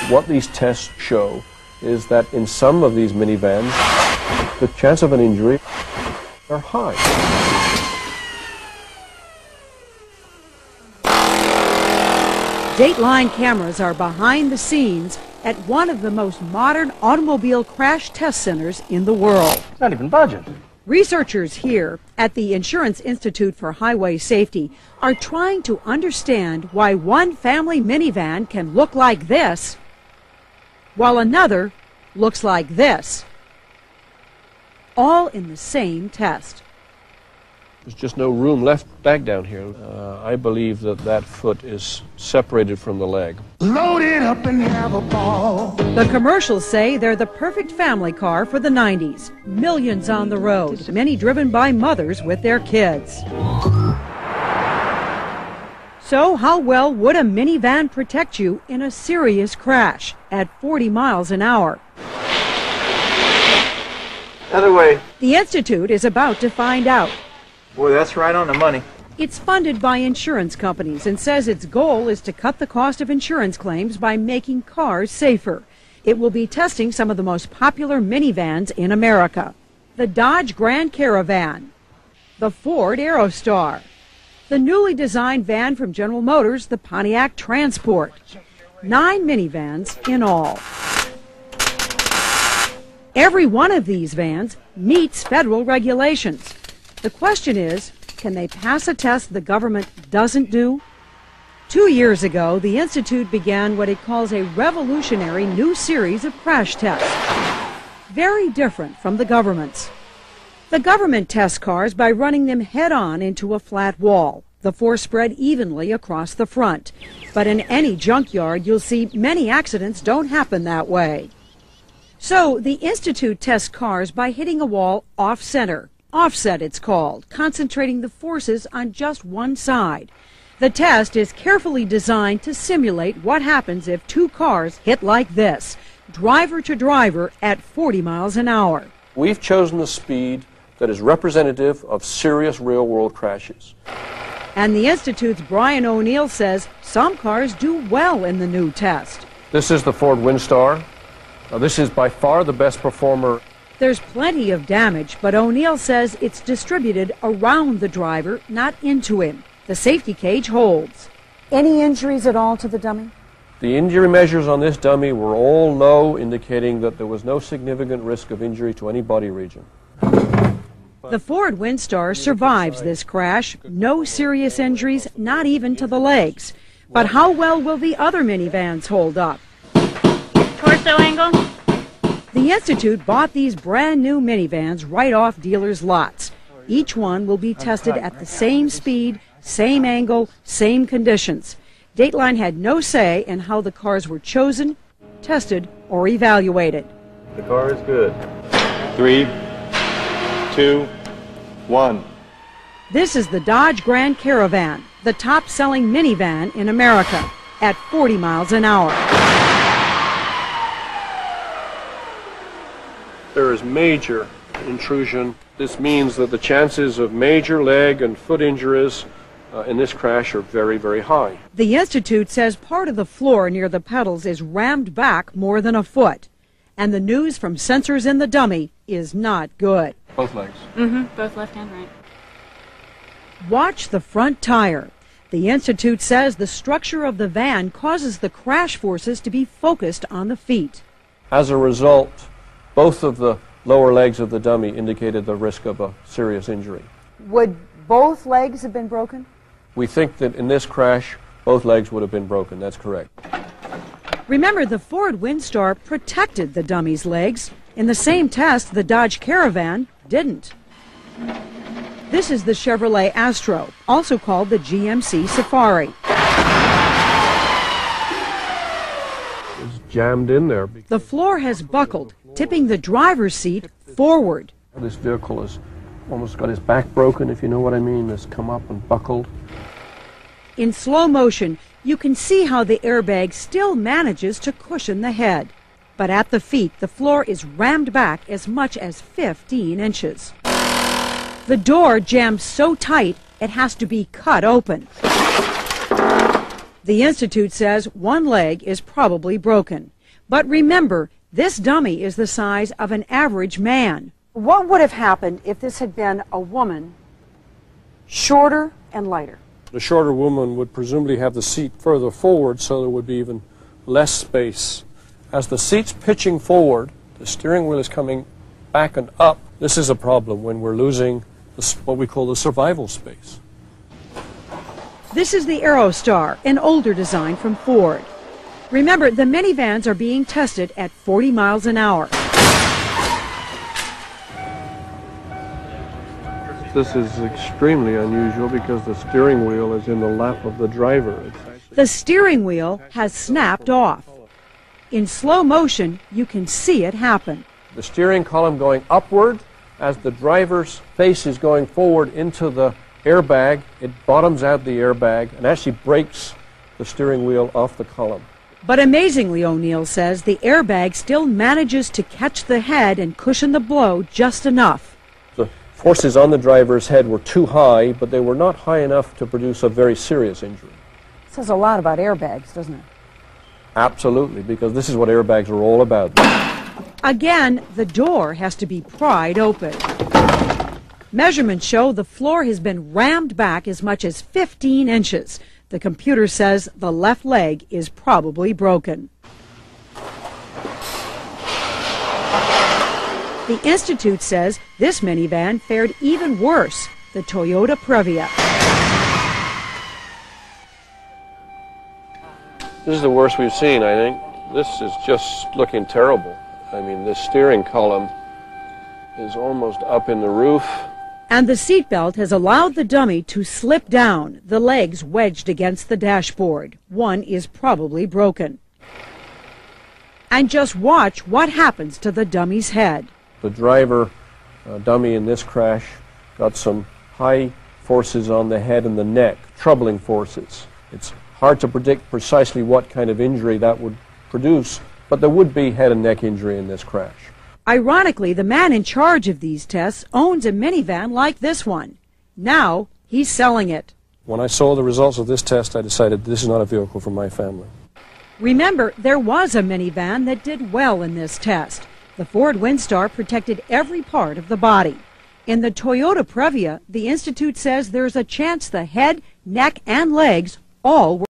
What these tests show is that in some of these minivans, the chance of an injury are high. Dateline cameras are behind the scenes at one of the most modern automobile crash test centers in the world. It's not even budget. Researchers here at the Insurance Institute for Highway Safety are trying to understand why one family minivan can look like this, while another looks like this, all in the same test. There's just no room left back down here. I believe that that foot is separated from the leg. Load it up and have a ball. The commercials say they're the perfect family car for the 90s. Millions on the road, many driven by mothers with their kids. So how well would a minivan protect you in a serious crash at 40 miles an hour? Other way. The Institute is about to find out. Boy, that's right on the money. It's funded by insurance companies and says its goal is to cut the cost of insurance claims by making cars safer. It will be testing some of the most popular minivans in America. The Dodge Grand Caravan, the Ford Aerostar, the newly designed van from General Motors, the Pontiac Transport. 9 minivans in all. Every one of these vans meets federal regulations. The question is, can they pass a test the government doesn't do? 2 years ago, the Institute began what it calls a revolutionary new series of crash tests, very different from the government's. The government tests cars by running them head-on into a flat wall, the force spread evenly across the front. But in any junkyard, you'll see many accidents don't happen that way. So the Institute tests cars by hitting a wall off-center. Offset, it's called, concentrating the forces on just one side. The test is carefully designed to simulate what happens if 2 cars hit like this, driver to driver at 40 miles an hour. We've chosen a speed that is representative of serious real-world crashes. And the Institute's Brian O'Neill says some cars do well in the new test. This is the Ford Windstar. This is by far the best performer. There's plenty of damage, but O'Neill says it's distributed around the driver, not into him. The safety cage holds. Any injuries at all to the dummy? The injury measures on this dummy were all low, indicating that there was no significant risk of injury to any body region. The Ford Windstar survives this crash. No serious injuries, not even to the legs. But how well will the other minivans hold up? Torso angle? The Institute bought these brand new minivans right off dealers' lots. Each one will be tested at the same speed, same angle, same conditions. Dateline had no say in how the cars were chosen, tested, or evaluated. The car is good. 3, 2, 1. This is the Dodge Grand Caravan, the top-selling minivan in America, at 40 miles an hour. There is major intrusion. This means that the chances of major leg and foot injuries in this crash are very, very high. The Institute says part of the floor near the pedals is rammed back more than a foot. And the news from sensors in the dummy is not good. Both legs. Both left and right. Watch the front tire. The Institute says the structure of the van causes the crash forces to be focused on the feet. As a result, both of the lower legs of the dummy indicated the risk of a serious injury. Would both legs have been broken? We think that in this crash, both legs would have been broken. That's correct. Remember, the Ford Windstar protected the dummy's legs. In the same test, the Dodge Caravan didn't. This is the Chevrolet Astro, also called the GMC Safari. It's jammed in there. The floor has buckled, tipping the driver's seat forward. This vehicle has almost got his back broken, if you know what I mean. It's come up and buckled. In slow motion, you can see how the airbag still manages to cushion the head. But at the feet, the floor is rammed back as much as 15 inches. The door jams so tight, it has to be cut open. The Institute says one leg is probably broken. But remember, this dummy is the size of an average man. What would have happened if this had been a woman, shorter and lighter? The shorter woman would presumably have the seat further forward, so there would be even less space. As the seat's pitching forward, the steering wheel is coming back and up. This is a problem when we're losing what we call the survival space. This is the Aerostar, an older design from Ford. Remember, the minivans are being tested at 40 miles an hour. This is extremely unusual because the steering wheel is in the lap of the driver. The steering wheel has snapped off. In slow motion, you can see it happen. The steering column going upward as the driver's face is going forward into the airbag. It bottoms out the airbag and actually breaks the steering wheel off the column. But amazingly, O'Neill says, the airbag still manages to catch the head and cushion the blow just enough. The forces on the driver's head were too high, but they were not high enough to produce a very serious injury. Says a lot about airbags, doesn't it? Absolutely, because this is what airbags are all about. Again, the door has to be pried open. Measurements show the floor has been rammed back as much as 15 inches. The computer says the left leg is probably broken. The Institute says this minivan fared even worse, the Toyota Previa. This is the worst we've seen, I think. This is just looking terrible. I mean, the steering column is almost up in the roof. And the seatbelt has allowed the dummy to slip down, the legs wedged against the dashboard. One is probably broken. And just watch what happens to the dummy's head. The driver, dummy in this crash, got some high forces on the head and the neck, troubling forces. It's hard to predict precisely what kind of injury that would produce, but there would be head and neck injury in this crash. Ironically, the man in charge of these tests owns a minivan like this one. Now, he's selling it. When I saw the results of this test, I decided this is not a vehicle for my family. Remember, there was a minivan that did well in this test. The Ford Windstar protected every part of the body. In the Toyota Previa, the Institute says there's a chance the head, neck, and legs all were